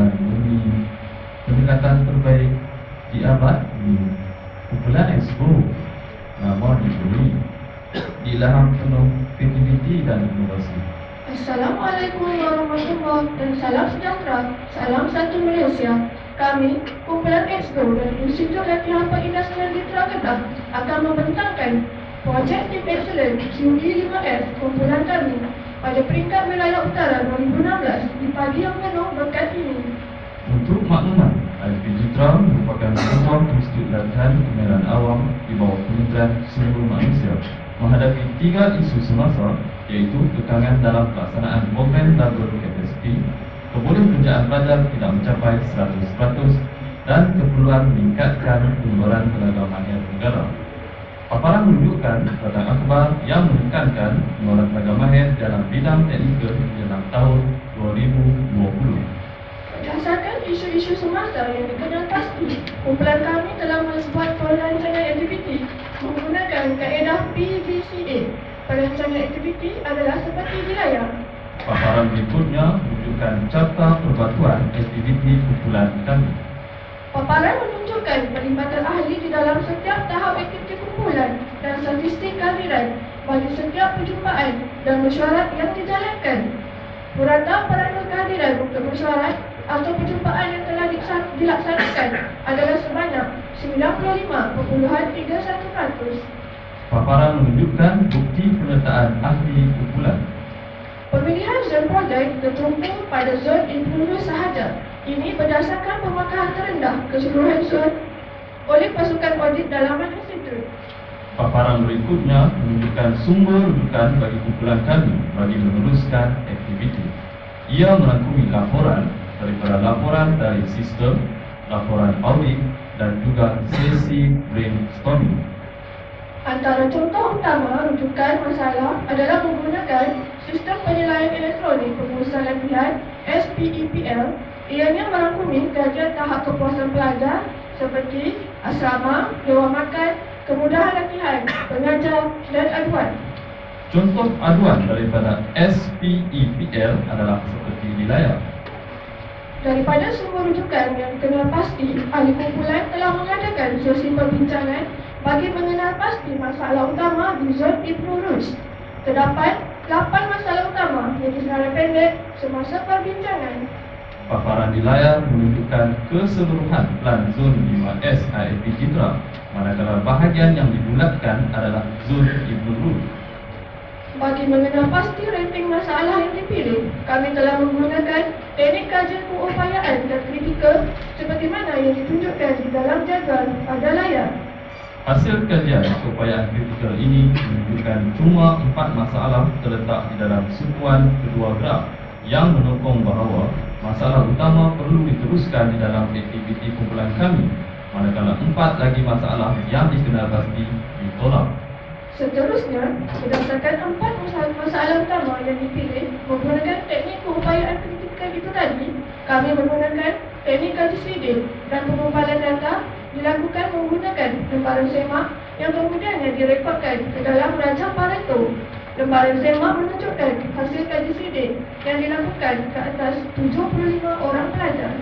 kumpulan bumi, pendekatan terbaik di abad ini. Kumpulan Expo nama diberi di ilham penuh kreativiti dan inovasi. Assalamualaikum warahmatullahi dan salam sejahtera. Salam satu Malaysia. Kami, kumpulan Expo dan Institut Latihan Perindustrian Mitra Kedah akan membentangkan projek Team Excellence QE5S kumpulan kami pada peringkat wilayah utara 2016 di pagi yang penuh berkat ini. Untuk maklumat, IP Jitra merupakan sebuah institut latihan kemahiran awam di bawah Kementerian Sumber Manusia menghadapi 3 isu semasa, iaitu kekangan dalam pelaksanaan program double capacity, kebolehkerjaan pelajar tidak mencapai 100% dan keperluan meningkatkan pengeluaran tenaga mahir negara. Paparan menunjukkan tentang akhbar yang menekankan pengeluaran tenaga mahir dalam bidang teknikal dalam tahun 2020. Berdasarkan isu-isu semasa yang dikenal pasti, kumpulan kami telah membuat perancangan aktiviti menggunakan kaedah PBCA. Perancangan aktiviti adalah seperti di layar. Paparan berikutnya menunjukkan carta perbatuan aktiviti kumpulan kami. Paparan menunjukkan pelibatan ahli di dalam setiap tahap aktiviti kumpulan dan statistik kehadiran bagi setiap perjumpaan dan mesyuarat yang dijalankan. Purata peranan kehadiran untuk mesyuarat atau perjumpaan yang telah dilaksanakan adalah sebanyak 95.31%. Paparan menunjukkan bukti penyertaan ahli kumpulan. Pemilihan zon projek tertumpu pada zon influence sahaja. Ini berdasarkan pemakaran terendah keseluruhan zon oleh pasukan audit dalaman institut. Paparan berikutnya menunjukkan sumber rujukan bagi kumpulan kami bagi meneruskan aktiviti. Ia merangkumi laporan daripada laporan dari sistem, laporan audit dan juga sesi brainstorming. Antara contoh utama rujukan masalah adalah menggunakan sistem penilaian elektronik pengurusan latihan SPEPL. Ianya merangkumi kajian tahap kepuasan pelajar seperti asrama, dewan makan, kemudahan latihan, pengajar dan aduan. Contoh aduan daripada SPEPL adalah seperti di layar. Daripada sumber rujukan yang dikenal pasti, ahli kumpulan telah mengadakan sesi perbincangan bagi mengenal pasti masalah utama di zon Ibnu Rushd. Terdapat 8 masalah utama yang disenarai pendek semasa perbincangan. Paparan di layar menunjukkan keseluruhan plan zon 5S IIP Jitra, manakala bahagian yang dibulatkan adalah zon Ibnu Rushd. Bagi mengenal pasti rating masalah yang dipilih, kami telah menggunakan teknik kajian keupayaan dan kritikal seperti mana yang ditunjukkan di dalam jadual pada layar. Hasil kajian keupayaan kritikal ini menunjukkan cuma 4 masalah terletak di dalam sukuan kedua graf yang menokong bahawa masalah utama perlu diteruskan di dalam aktiviti kumpulan kami, manakala 4 lagi masalah yang dikenal pasti ditolak. Seterusnya, berdasarkan 4 masalah utama yang dipilih menggunakan teknik keupayaan kritikal itu tadi, kami menggunakan teknik kaji sidik dan pengumpulan data dilakukan menggunakan lembaran semak yang kemudiannya direkodkan ke dalam rancang Pareto. Lembaran semak menunjukkan hasil kaji sidik yang dilakukan ke atas 75 orang pelajar.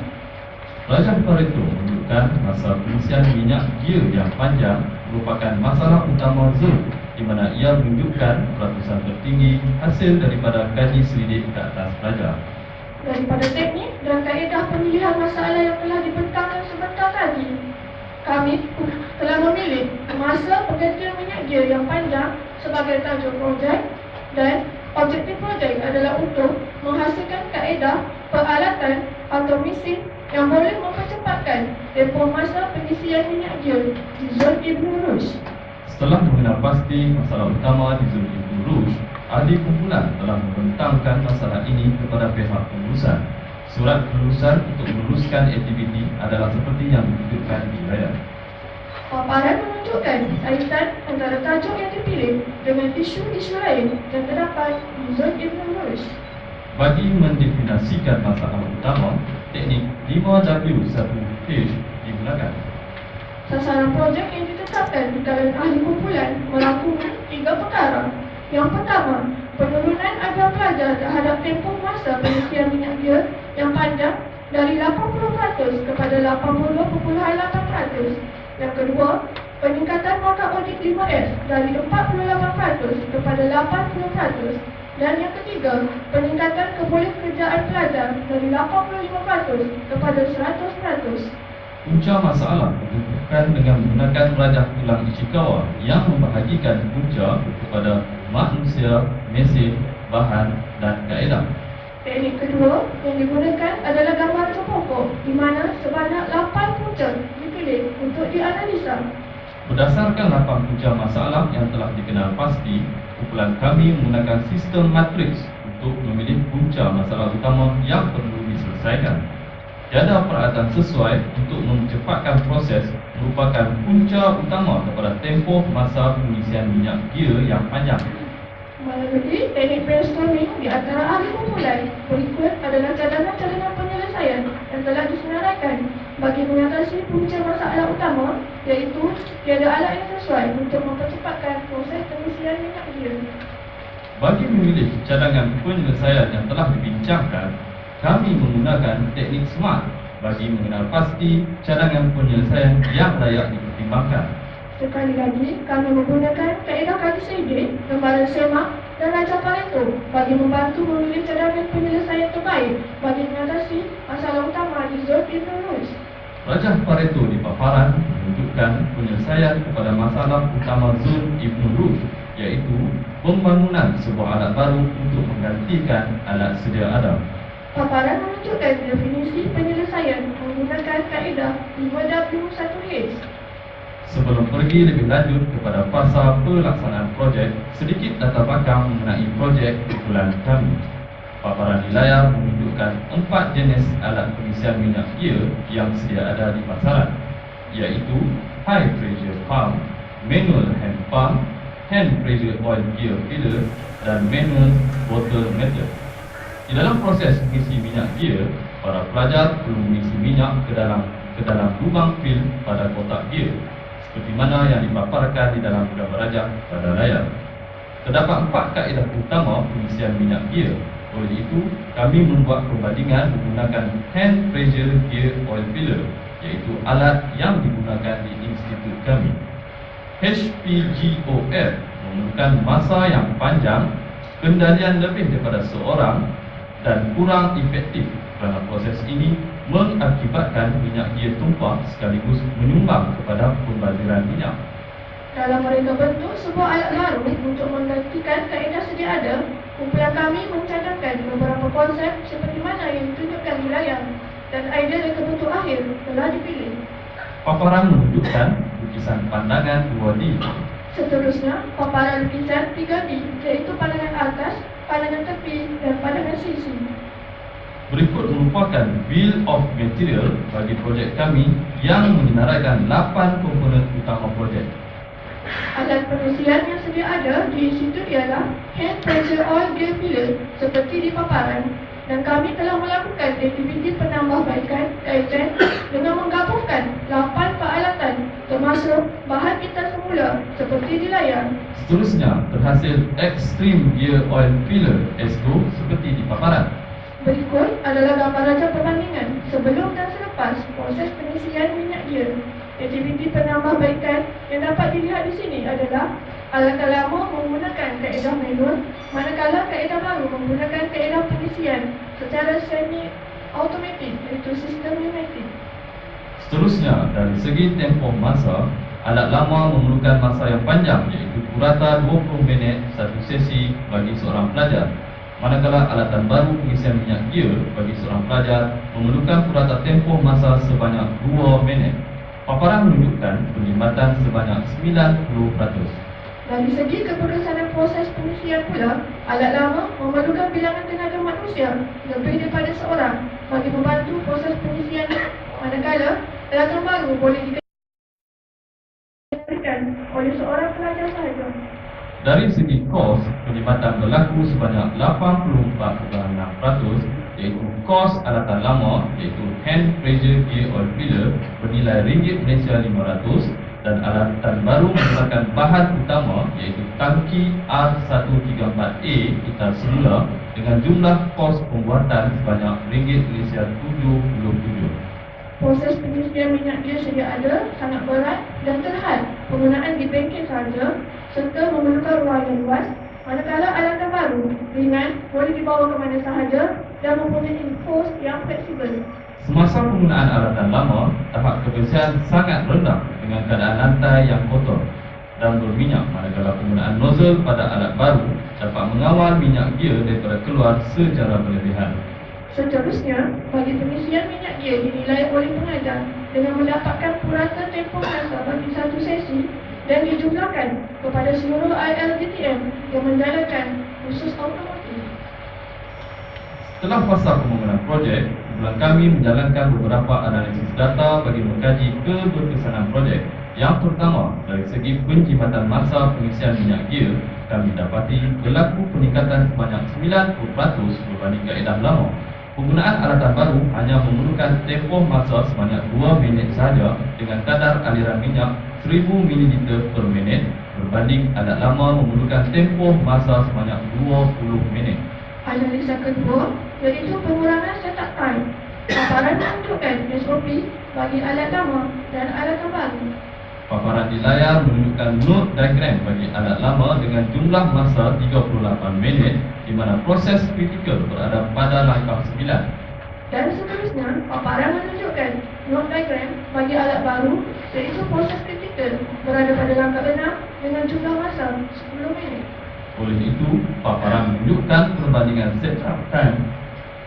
Rancang Pareto menunjukkan masa pengisian minyak gear yang panjang merupakan masalah utama zon, di mana ia menunjukkan peratusan tertinggi hasil daripada kaji selidik ke atas pelajar. Daripada teknik dan kaedah pemilihan masalah yang telah dibentangkan sebentar tadi, kami telah memilih masa penggantian minyak gear yang panjang sebagai tajuk projek, dan objektif projek adalah untuk menghasilkan kaedah peralatan atau mesin yang boleh mempercepatkan tempoh masa pengisian minyak gear di zon Ibnu Rushd. Setelah mengenal pasti masalah utama di zon Ibnu Rushd, ahli kumpulan telah membentangkan masalah ini kepada pihak pengurusan. Surat kelulusan untuk meneruskan aktiviti adalah seperti yang ditunjukkan di layar. Paparan menunjukkan kaitan antara tajuk yang dipilih dengan isu-isu lain yang terdapat di zon Ibnu Rushd. Bagi mendefinisikan masalah utama, teknik 5W1H digunakan. Sasaran projek yang ditetapkan di kalangan ahli kumpulan merangkumi 3 perkara. Yang pertama, penurunan agar pelajar terhadap tempoh masa pengisian minyak gear yang panjang dari 80% kepada 80.8%. Yang kedua, peningkatan markah audit 5S dari 48% kepada 80%. Dan yang ketiga, peningkatan kebolehkerjaan pelajar dari 85% kepada 100%. Punca masalah ditentukan dengan menggunakan rajah tulang Ishikawa yang membahagikan punca kepada manusia, mesin, bahan dan kaedah. Teknik kedua yang digunakan adalah gambar pokok, di mana sebanyak 8 punca dipilih untuk dianalisa. Berdasarkan 8 punca masalah yang telah dikenal pasti, kumpulan kami menggunakan sistem matriks untuk memilih punca masalah utama yang perlu diselesaikan. Tiada peralatan sesuai untuk mempercepatkan proses merupakan punca utama kepada tempoh masa pengisian minyak gear yang panjang. Melalui teknik brainstorming di antara ahli kumpulan, berikut adalah cadangan-cadangan penyelesaian yang telah disenaraikan bagi mengatasi punca masalah utama, iaitu tiada alat yang sesuai untuk mempercepatkan proses pengisian minyak gear. Bagi memilih cadangan penyelesaian yang telah dibincangkan, kami menggunakan teknik SMART bagi mengenal pasti cadangan penyelesaian yang layak dipertimbangkan. Sekali lagi, kami menggunakan kaedah kaji Seydi, lembaran semak dan rajah Pareto bagi membantu memilih cadangan penyelesaian terbaik bagi mengatasi masalah utama di zon Ibn Rushd. Rajah Pareto di paparan menunjukkan penyelesaian kepada masalah utama zon Ibn Rushd, iaitu pembangunan sebuah alat baru untuk menggantikan alat sedia ada. Paparan menunjukkan definisi penyelesaian menggunakan kaedah 5W1H. Sebelum pergi lebih lanjut kepada fasa pelaksanaan projek, sedikit latar belakang mengenai projek kumpulan kami. Paparan di layar menunjukkan 4 jenis alat pengisian minyak gear yang sedia ada di pasaran, iaitu high pressure pump, manual hand pump, hand pressure oil gear filler dan manual bottle method. Di dalam proses mengisi minyak gear, para pelajar perlu mengisi minyak ke dalam lubang fill pada kotak gear, seperti mana yang dipaparkan di dalam gambar rajah pada layar. Terdapat 4 kaedah utama pengisian minyak gear. Oleh itu, kami membuat perbandingan menggunakan hand pressure gear oil filler, iaitu alat yang digunakan di institut kami. HPGOF memerlukan masa yang panjang, kendalian lebih daripada seorang dan kurang efektif kerana proses ini mengakibatkan minyak gear tumpah sekaligus menyumbang kepada pembaziran minyak. Dalam mereka bentuk sebuah alat baru untuk menggantikan kaedah sedia ada, kumpulan kami mencadangkan beberapa konsep seperti mana yang ditunjukkan di layar, dan idea reka bentuk akhir telah dipilih. Paparan menunjukkan lukisan pandangan 2D. Seterusnya, paparan lukisan 3D, iaitu pandangan atas, pandangan tepi dan pandangan sisi. Berikut merupakan bill of material bagi projek kami yang menyenaraikan 8 komponen utama projek. Alat pengisian yang sedia ada di situ ialah hand pressure oil gear filler seperti di paparan, dan kami telah melakukan aktiviti penambahbaikan kaitan dengan menggabungkan 8 peralatan termasuk bahan kita semula seperti di layar. Seterusnya, terhasil extreme gear oil filler S2 seperti di paparan. Berikut adalah gambar rajah perbandingan sebelum dan selepas proses pengisian minyak gear. Aktiviti penambahbaikan yang dapat dilihat di sini adalah alat lama menggunakan kaedah manual, manakala kaedah baru menggunakan kaedah pengisian secara semi automatik, iaitu sistem pneumatik. Seterusnya, dari segi tempoh masa, alat lama memerlukan masa yang panjang, iaitu purata 20 minit satu sesi bagi seorang pelajar. Manakala alatan baru pengisian minyak gear bagi seorang pelajar memerlukan purata tempoh masa sebanyak 2 minit. Paparan menunjukkan penglibatan sebanyak 90%. Dari segi keberkesanan proses pengisian pula, alat lama memerlukan bilangan tenaga manusia lebih daripada seorang bagi membantu proses pengisian, manakala alatan baru boleh dikendalikan oleh seorang pelajar sahaja. Dari segi kos, penglibatan berlaku sebanyak 84.6%, iaitu kos alatan lama, iaitu hand pressure gear oil filler bernilai RM500, dan alatan baru menggunakan bahan utama iaitu tangki R134A itar selula dengan jumlah kos pembuatan sebanyak RM77. Proses pengisian minyak dia sedia ada, sangat berat dan terhad penggunaan di bengkel sahaja serta memerlukan ruang yang luas, manakala alatan baru ringan, boleh dibawa ke mana sahaja dan mempunyai pos yang fleksibel. Semasa penggunaan alatan lama, tahap kebersihan sangat rendah dengan keadaan lantai yang kotor dan berminyak, manakala penggunaan nozzle pada alat baru dapat mengawal minyak gear daripada keluar secara berlebihan. Seterusnya, bagi pengisian minyak gear dinilai oleh pengajar dengan mendapatkan purata tempoh masa bagi satu sesi dan dijumlahkan kepada seluruh ILGTM yang menjalankan khusus automotif. Setelah fasa pembangunan projek, kumpulan kami menjalankan beberapa analisis data bagi mengkaji keberkesanan projek. Yang pertama, dari segi penjimatan masa pengisian minyak gear, kami dapati berlaku peningkatan sebanyak 90% berbanding kaedah lama. Penggunaan alatan baru hanya memerlukan tempoh masa sebanyak 2 minit sahaja dengan kadar aliran minyak 1000 ml per minit berbanding alat lama memerlukan tempoh masa sebanyak 20 minit. Analisa kedua iaitu pengurangan setup time. Paparan menunjukkan SOP bagi alat lama dan alat baru. Paparan di layar menunjukkan node diagram bagi alat lama dengan jumlah masa 38 minit di mana proses kritikal berada pada langkah 9. Dan seterusnya, paparan menunjukkan node diagram bagi alat baru iaitu proses kritikal berada pada langkah 6 dengan jumlah masa 10 minit. Oleh itu, paparan menunjukkan perbandingan setup time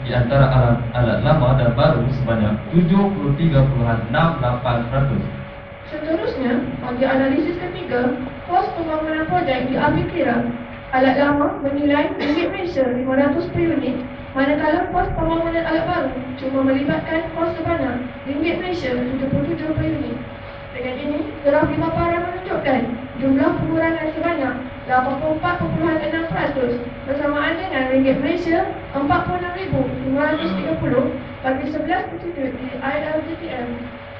di antara alat lama dan baru sebanyak 73.68%. Seterusnya, bagi analisis ketiga, kos pembangunan projek diambil kira. Alat lama bernilai RM500 per unit, manakala kos pembangunan alat baru cuma melibatkan kos sebanyak RM77 per unit. Dengan ini, graf di paparan menunjukkan jumlah pengurangan sebanyak 84.6% bersamaan dengan RM46,530 bagi 11 institut di ILGTM.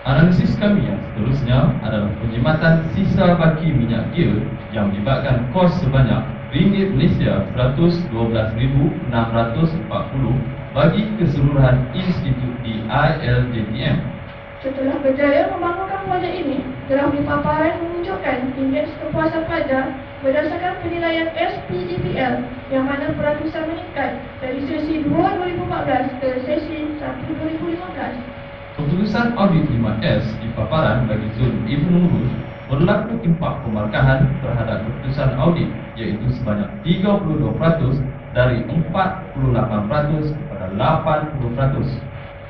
Analisis kami yang seterusnya adalah penjimatan sisa baki minyak gear yang melibatkan kos sebanyak RM112,640 bagi keseluruhan institut di ILGTM. Setelah berjaya membangunkan projek ini, graf di paparan menunjukkan indeks kepuasan pelajar berdasarkan penilaian SPEPL yang mana peratusan meningkat dari sesi 2 2014 ke sesi 1 2015. Keputusan audit 5S di paparan bagi zon Ibn Rushd berlaku impak pemarkahan terhadap keputusan audit iaitu sebanyak 32% dari 48% kepada 80%.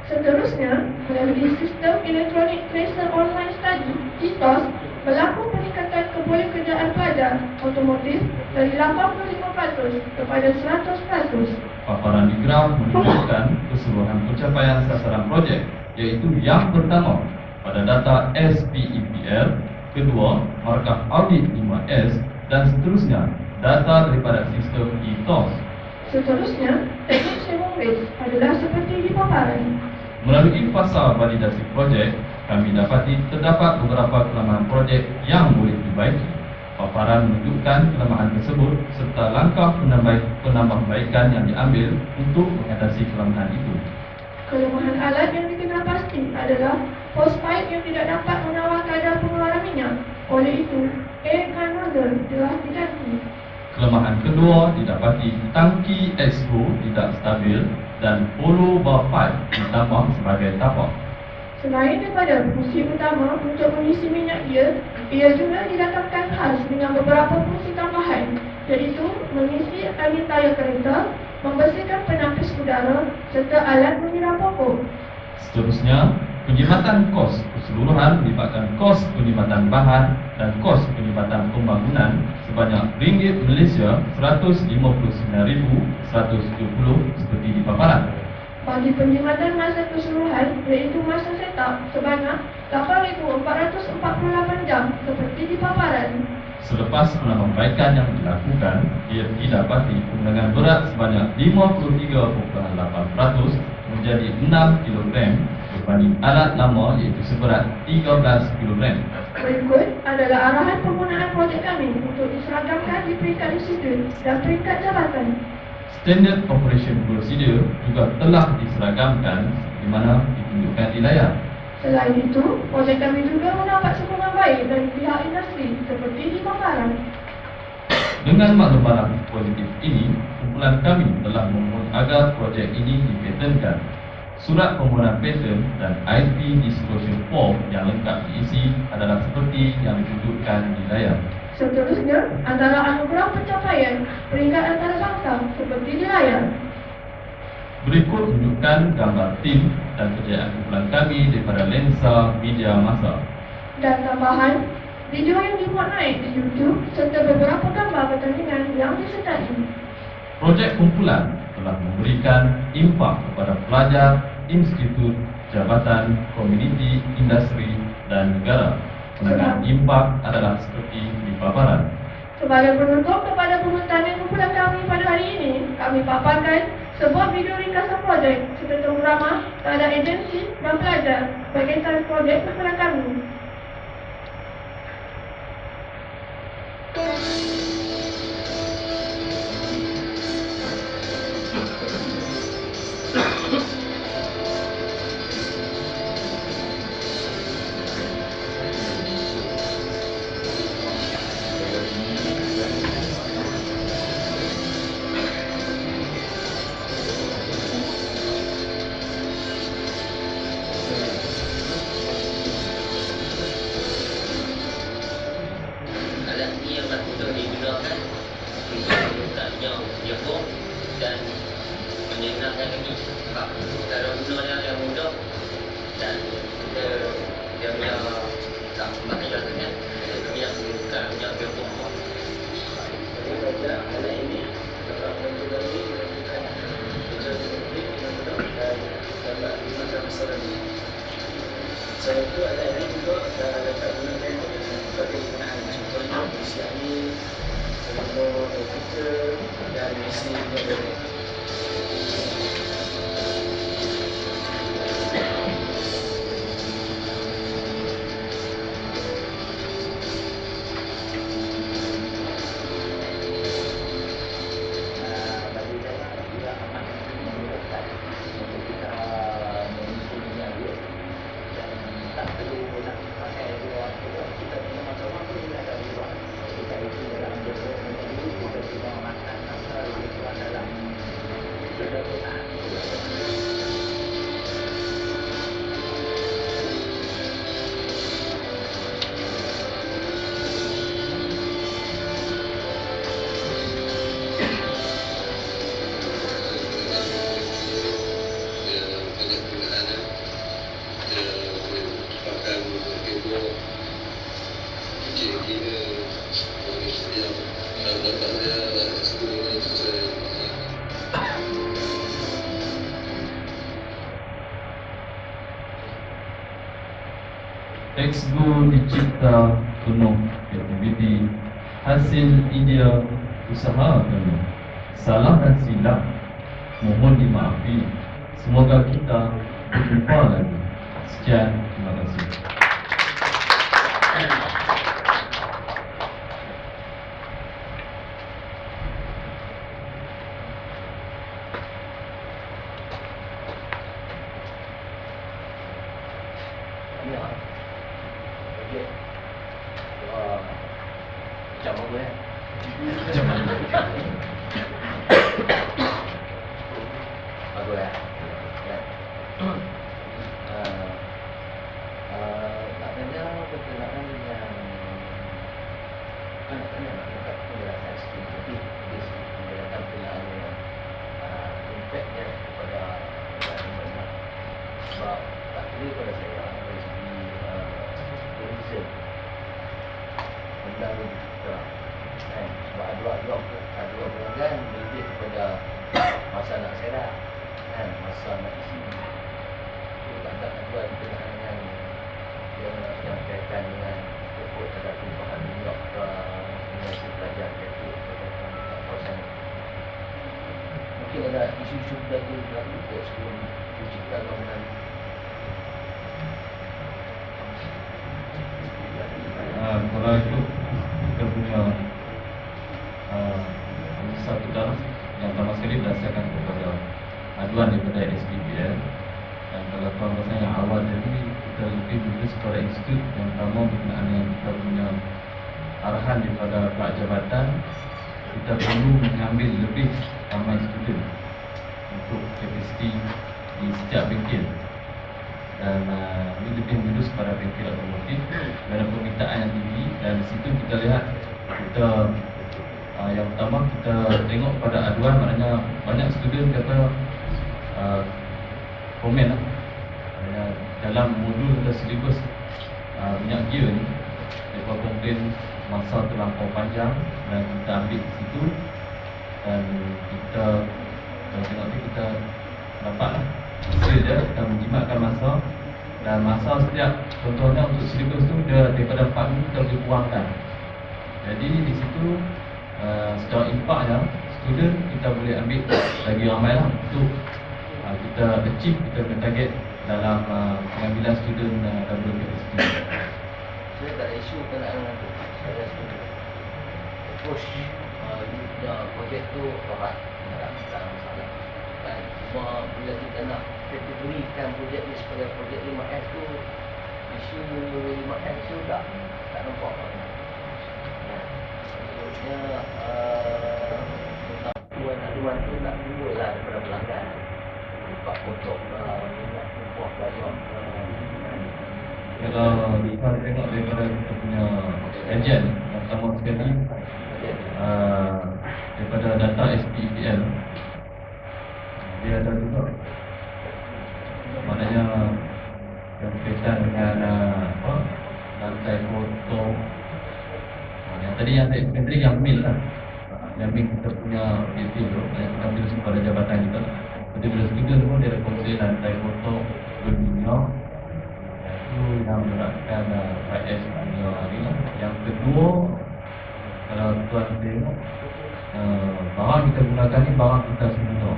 Seterusnya, melalui sistem elektronik tracer online study (ETOS), berlaku peningkatan kebolehkerjaan pelajar otomotif dari 85% kepada 100%. Paparan di graf menunjukkan keseluruhan pencapaian sasaran projek iaitu yang pertama pada data SPEPL, kedua markah audit 5S dan seterusnya data daripada sistem ETOS. Seterusnya, teknik saving rate adalah seperti di paparan. Melalui fasa validasi projek, kami dapati terdapat beberapa kelemahan projek yang boleh dibaiki. Paparan menunjukkan kelemahan tersebut serta langkah penambahbaikan yang diambil untuk mengatasi kelemahan itu. Kelemahan alat yang dikenal pasti adalah hose pipe yang tidak dapat mengawal kadar pengeluaran minyak. Oleh itu, air gun nozzle telah diganti. Kelemahan kedua didapati tangki exhaust tidak stabil dan hollow bar pipe ditambah sebagai tapak. Selain daripada fungsi utama untuk mengisi minyak gear, ia juga didatangkan khas dengan beberapa fungsi tambahan, iaitu mengisi angin tayar kereta, membersihkan penapis udara serta alat menyiram pokok. Seterusnya, penjimatan kos keseluruhan melibatkan kos penjimatan bahan dan kos penjimatan pembangunan sebanyak RM159,170 seperti di paparan. Bagi penjimatan masa keseluruhan, iaitu masa setup sebanyak 8,448 jam seperti di paparan. Selepas penambahbaikan yang dilakukan, ia didapati pengurangan berat sebanyak 53.8% menjadi 6 kg berbanding alat lama iaitu seberat 13 kg. Berikut adalah arahan penggunaan projek kami untuk diseragamkan di peringkat residu dan peringkat jabatan. Standard Operation Procedure juga telah diseragamkan di mana ditunjukkan di layar. Selain itu, projek kami juga mendapat sokongan baik dari pihak industri seperti di paparan. Dengan maklumat positif ini, kumpulan kami telah memohon agar projek ini dipatenkan. Surat permohonan paten dan IP Disclosure Form yang lengkap diisi adalah seperti yang ditunjukkan di layar. Seterusnya, antara anugerah pencapaian peringkat antarabangsa seperti di layar. Berikut tunjukkan gambar tim dan kejayaan kumpulan kami daripada lensa media massa. Dan tambahan, video yang dimuat naik di YouTube serta beberapa gambar pertandingan yang disertai. Projek kumpulan telah memberikan impak kepada pelajar, institut, jabatan, komuniti, industri dan negara. Penangan impak adalah seperti di paparan. Sebagai penutup kepada pemutaran kumpulan kami pada hari ini, kami paparkan sebuah video ringkasan projek serta temu ramah terhadap agensi dan pelajar berkaitan projek kumpulan kami. Alat ini yang untuk digunakan untuk menukaknya jemput dan menyenangkan lagi sebab cara guna yang mudah dan dia punya tak bahaya sangat. Dia bukan punya jemput. Jadi pada alat ini dapat menentukan menentukan kerja seperti dan dapat dimakan besar lagi. Selain itu alat ini juga dapat gunakan sebagai penggunaan contohnya misi angin, contoh komputer dan misi modern. Bagi saya juga amat memudahkan untuk kita mengikuti dia dan tak perlu nak pakai dua kita punya macam-macam pun kita ada di luar. Kita isi dalam jemput menjadi kita cuma makan apa itu dalam kedatangan. Exgo dicipta penuh kreativiti, hasil idea usaha penuh. Salah dan silap mohon dimaafi. Semoga kita berjumpa lagi. Sekian, terima kasih. Macam apa ya? Macam mana? Bagus ya? Maknanya berkenaan dengan kanak-kanak nak buka penjelasan sikit tapi penjelasan berkenaan dengan impactnya kepada anak-anak sebab tak kira pada saya dari segi tourism tentang kita sebab dua bulan lebih kepada masa nak serak masa nak isi itu tak ada dua berkenaan dengan yang kaitan dengan pokok terhadap perubahan minyak ke universiti pelajar iaitu berkaitan dengan kawasan mungkin ada isu-isu berlaku untuk sebelum mencipta bangunan fokus kepada institut. Yang pertama berkenaan dengan kita punya arahan daripada pihak jabatan, kita perlu mengambil lebih ramai student untuk kapasiti di setiap bengkel. Dan ini lebih menjurus pada bengkel otomotif dan permintaan yang tinggi. Dan di situ kita lihat kita yang pertama kita tengok pada aduan, maknanya banyak student kata komen lah, maknanya dalam modul atau silibus minyak gear ni mereka komplain masa terlampau panjang, dan kita ambil di situ dan kita tengok ni kita dapat lah hasil dia, kita menjimatkan masa. Dan masa setiap contohnya untuk silibus tu dia daripada 4 minggu kita boleh kurangkan. Jadi di situ secara impaknya student kita boleh ambil lagi ramai lah untuk kita achieve kita punya target dalam pengambilan student WKSP. Saya tak ada isu kenaan tu. Saya setuju. Push projek tu berat, tak masalah. Kan cuma bila kita nak kategorikan projek ni sebagai projek 5S tu, isu 5S tu tak nampak. Maksudnya aduan tu tak timbul lah daripada pelanggan. Buka kotak lah, minyak buah bayam. Kalau kita tengok daripada kita punya agent yang pertama sekali daripada data SPEPL, dia ada juga maknanya yang berkaitan dengan lantai kotor. Yang tadi yang saya explain tadi yang mil lah, yang mil kita punya BT tu yang kita ambil kepada jabatan kita. Jadi bila student pun dia ada kongsi lantai kotor berminyak, itu yang menerapkan 5S punya hari lah. Yang kedua, kalau tuan tengok barang kita gunakan ni barang kita semua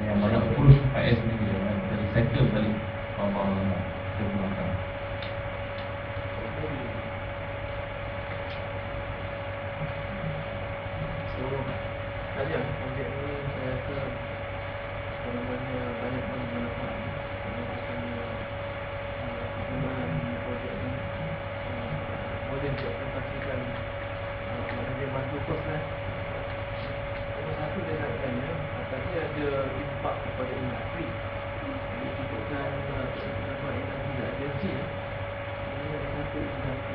yang banyak urus 5S ni dia kita recycle balik barang-barang yang kita gunakan. So, saja projek ni saya rasa namanya banyak manfaat. Penggunaan projek ni boleh diaplikasikan dia bantu kos lah. Nombor satu dia nak tanya, katanya ada impak kepada industri. Jadi ikutkan industri agensi. Ini ada satu industri.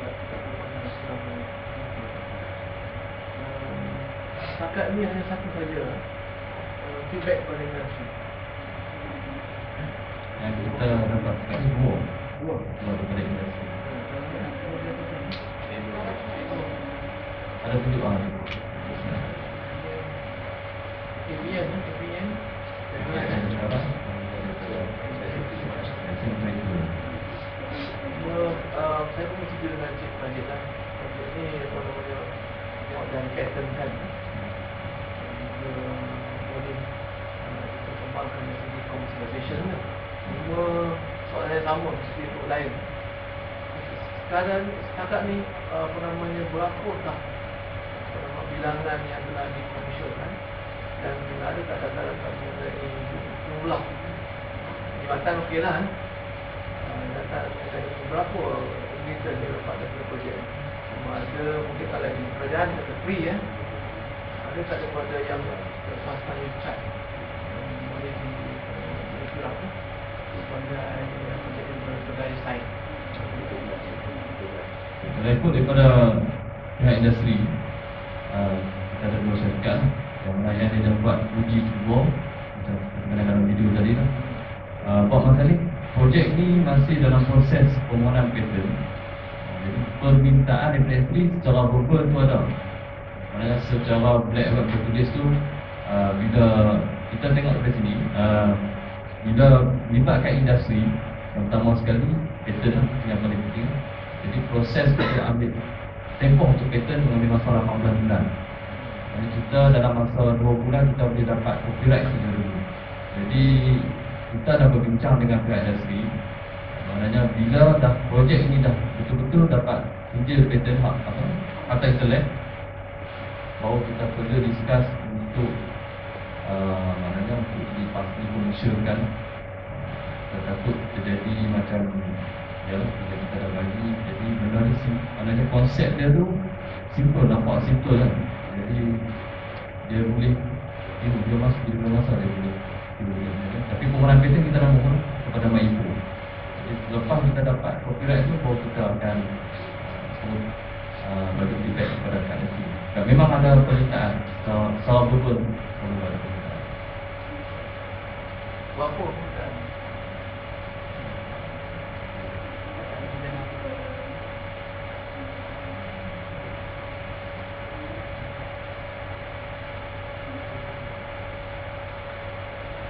Kita perlu pandang selama setakat ni hanya satu saja feedback pada industri. Yang kita dapat sekali dua daripada industri. Ada tunjuk KPN saya pun setuju dengan Cik Majid lah. Projek ni apa namanya tengok dan pattern kan boleh kita kembangkan dari segi commercialization lah. Cuma soalan yang sama mesti untuk lain. Setakat ni apa namanya berapakah bilangan yang telah dikomersialkan dan ada tak dalam mengenai jumlah jabatan okey lah data mengenai berapa liter dia dapat daripada projek ni. Cuma ada mungkin kalau di kerajaan kata free ada tak daripada yang lepas tanya cat boleh dikurang sebagai sebagai site. Kalau ikut daripada pihak industri, kita ada dua syarikat yang mana yang dia dah buat uji cuba macam dalam video tadi lah. Buat masa ni projek ni masih dalam proses permohonan patent. Jadi permintaan daripada industri secara verbal tu ada, maknanya secara black web tertulis tu bila kita tengok dari sini bila melibatkan industri, yang pertama sekali patent lah yang paling penting. Jadi proses kita ambil tempoh untuk patent mengambil masa 18 bulan. Jadi kita dalam masa 2 bulan kita boleh dapat copyright saja dulu. Jadi kita dah berbincang dengan pihak industri, maknanya bila dah projek ini dah betul-betul dapat sijil patent hak intelek, baru kita perlu discuss untuk maknanya untuk dikomersialkan. kita takut terjadi macam ya bila kita dah bagi, jadi benda ni maknanya konsep dia tu simple, nampak simple kan. Jadi dia boleh dia masuk bila masa dia boleh kan? Tapi pengurangan patent kita dah mohon kepada MyInfo. Jadi lepas kita dapat copyright tu baru kita akan bagi feedback kepada KNP. Dan memang ada permintaan secara verbal kalau ada permintaan. Berapa kan?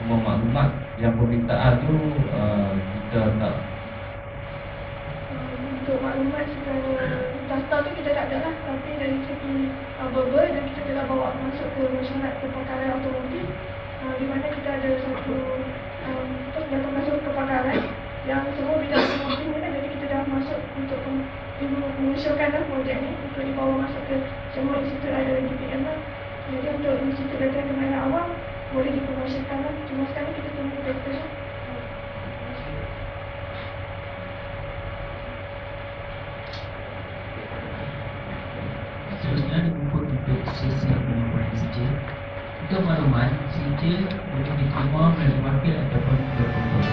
Semua maklumat yang permintaan tu kita tak Untuk maklumat sebenarnya daftar tu kita tak ada lah. Tapi dari segi verbal dan kita telah bawa masuk ke mesyuarat kepakaran otomotif, di mana kita ada satu data masuk kepakaran yang semua bidang otomotif ni lah. Jadi kita dah masuk untuk mengusulkan lah projek ni untuk dibawa masuk ke semua institut ada DPM lah. Jadi untuk institut data kenderaan awam boleh dipromosikan lah. Cuma sekarang kita tunggu data lah. Seterusnya dibuat untuk sesi pengukuran CJ. Untuk makluman, CJ boleh diterima melalui wakil ataupun berkumpul.